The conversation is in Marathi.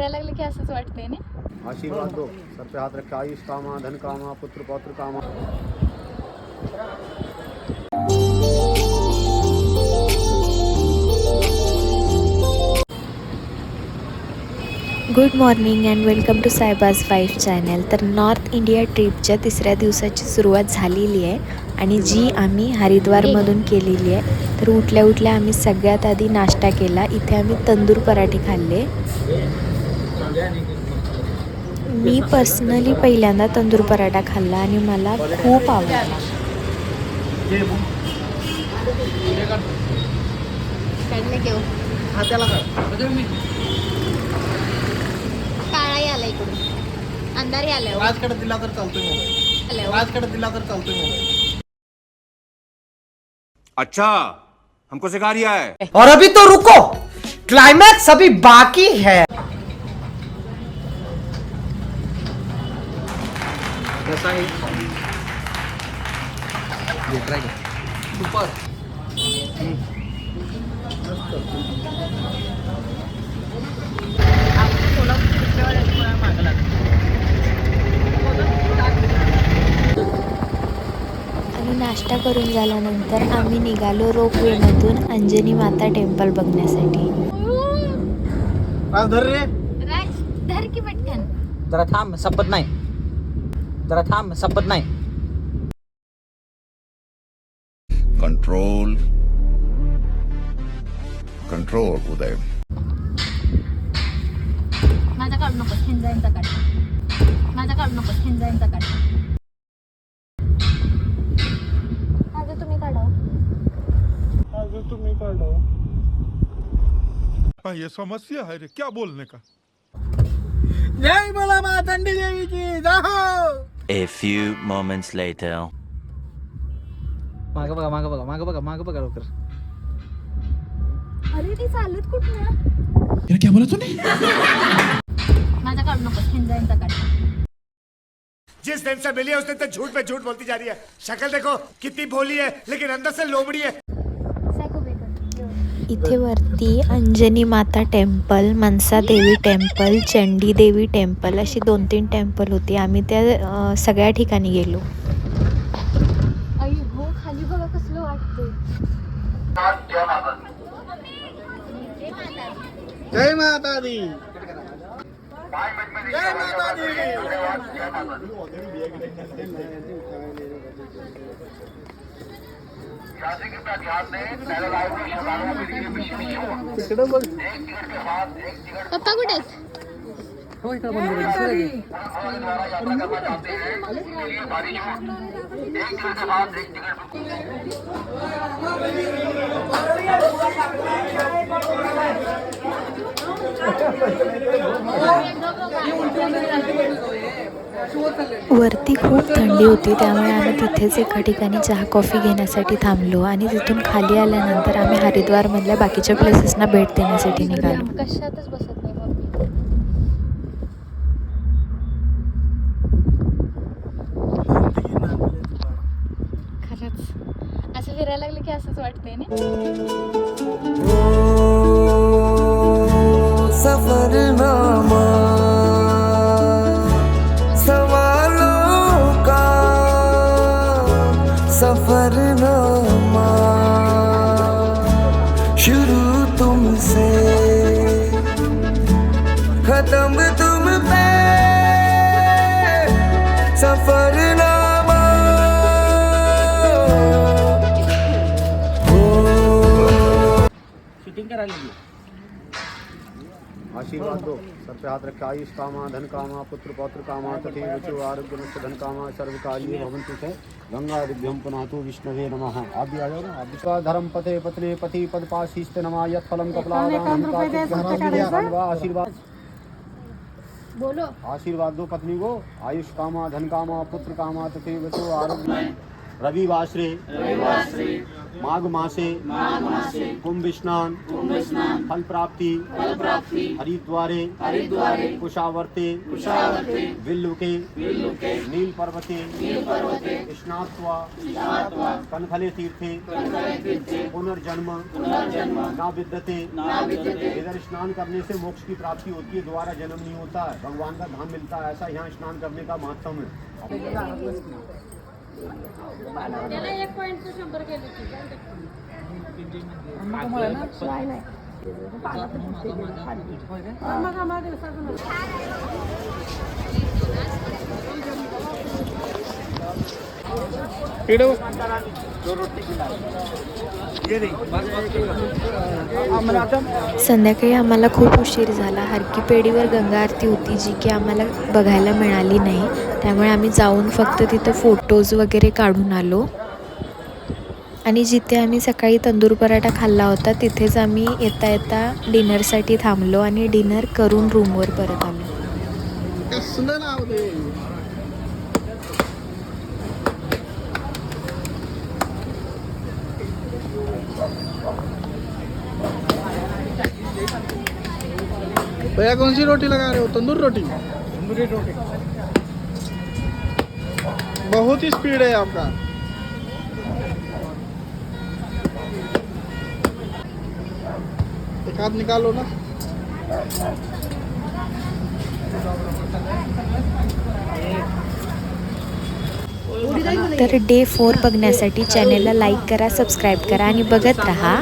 फिरायला लागले की असंच वाटतंय ना. आशीर्वाद दो, सर पे हाथ रखे, आयुष कामा, धन कामा, पुत्र पौत्र कामा. Good morning and welcome to सायबाज वाईफ चॅनल. तर नॉर्थ इंडिया ट्रिपच्या तिसऱ्या दिवसाची सुरुवात झालेली आहे आणि जी आम्ही हरिद्वारमधून केलेली आहे. तर उठल्या उठल्या आम्ही सगळ्यात आधी नाश्ता केला. इथे आम्ही तंदूर पराठे खाल्ले. मी पर्सनली पहिल्यांदा तंदूर पराठा खाल्ला आणि मला खूप आवडला. काळा आला इकडून, अंधार आलाय. राजकडे दिला तर चालतोय मोबाईल. राजकडे दिला तर चालतोय मोबाईल. अच्छा, हमको सिखा रिया है. और अभी तो रुको, क्लाइमैक्स अभी बाकी है. कसा आहे सुपर. आणि नाश्ता करून झाल्यानंतर आम्ही निघालो रोपवेमधून अंजनी माता टेम्पल बघण्यासाठी. धर रे, राज धर की पटकन. जरा थांब, संपत नाही. जरा थांब, संपत नाही. कंट्रोल कंट्रोल उदय. माझा काढू नकोस, हिंजाईंचा काढ. माझा काढू नकोस, हिंजाईंचा काढ. माझं तुम्ही काढा. तुम्ही काढो. ये समस्या है रे, क्या बोलने का. जय मला मातंडी देवीची जाहो. A few moments later. मागं बघा, मागं बघा, मागं बघा, मागं बघा लवकर. अरे ती चालत कुठं. क्या बोला तूने. माझा काढू नकोस, हिंजाईंचा काढ. जिस दिन से मिली है उस दिन तक झूठ पे झूठ बोलती जा रही है. शक्ल देखो कितनी भोली है लेकिन अंदर से लोमड़ी है. इथे वरती अंजनी माता temple, Mansa Devi temple, Chandi Devi temple अशी 2-3 टेम्पल होती. आम्ही त्या सगळ्या ठिकाणी गेलो. आई हो, खाली बघा कसलं वाटतंय. जय माता दी. जय माता दी. तिकडं बघ. पप्पा कुठे आहेत? हो, इकडं बंद करा, दुसरं घे. वरती खूप थंडी होती त्यामुळे आम्ही तिथेच एका ठिकाणी चहा कॉफी घेण्यासाठी थांबलो आणि तिथून खाली आल्यानंतर आम्ही हरिद्वारमधल्या बाकीच्या प्लेसेसना भेट देण्यासाठी निघालो. कशातच बसत नाही मम्मी. खरंच असं फिरायला लागलं की असंच वाटतंय ना. सफरनामा सवालों का सफरनामा शुरू तुमसे खत्म तुम पे सफरनामा. शूटिंग करायला लागली. आशीर्वाद दो, सर पे हाथ रखे, आयुष कामा, धन कामा, पुत्र पौत्र कामा, तथैव च आरोग्यमस्य धन कामा, सर्वकार्ये भवन्तु च. गंगा दिव्यं पुनातु विष्णवे नमः. आप भी आ जाओ ना. आप भी धर्म पते पत्ने पति पद पाशीस्ते नमः. यत् फलं कपलादान. आशीर्वाद बोलो. आशीर्वाद दो पत्नी को. आयुष कामा, धन कामा, पुत्र कामा, तथैव च आरोग्य. रविवासरे माघ मासे कुंभ स्नान फल प्राप्ति हरिद्वारे कुशावर्ते विल्लुके नील पर्वते स्नात्वा कनखले तीर्थे पुनर्जन्म न विद्यते। इधर स्नान करने से मोक्ष की प्राप्ति होती है, दोबारा जन्म नहीं होता है, भगवान का धाम मिलता है। ऐसा यहाँ स्नान करने का महत्व है। त्याला 1 पॉइंट 100 केले संध्याकाळी आम्हाला खूप उशीर झाला. हरकी पेढीवर गंगा आरती होती जी की आम्हाला बघायला मिळाली नाही, त्यामुळे आम्ही जाऊन फक्त तिथं फोटोज वगैरे काढून आलो. आणि जिथे आम्ही सकाळी तंदूर पराठा खाल्ला होता तिथेच आम्ही येता येता डिनरसाठी थांबलो आणि डिनर करून रूमवर परत आलो. भैया कौन सी रोटी लगा रहे हो? तंदूर रोटी? तंदूरी रोटी। बहुत ही स्पीड है आपका। एक हाथ निकालो ना। तर डे 4 बघण्यासाठी चॅनेलला लाईक करा, सबस्क्राईब करा आणि बघत राहा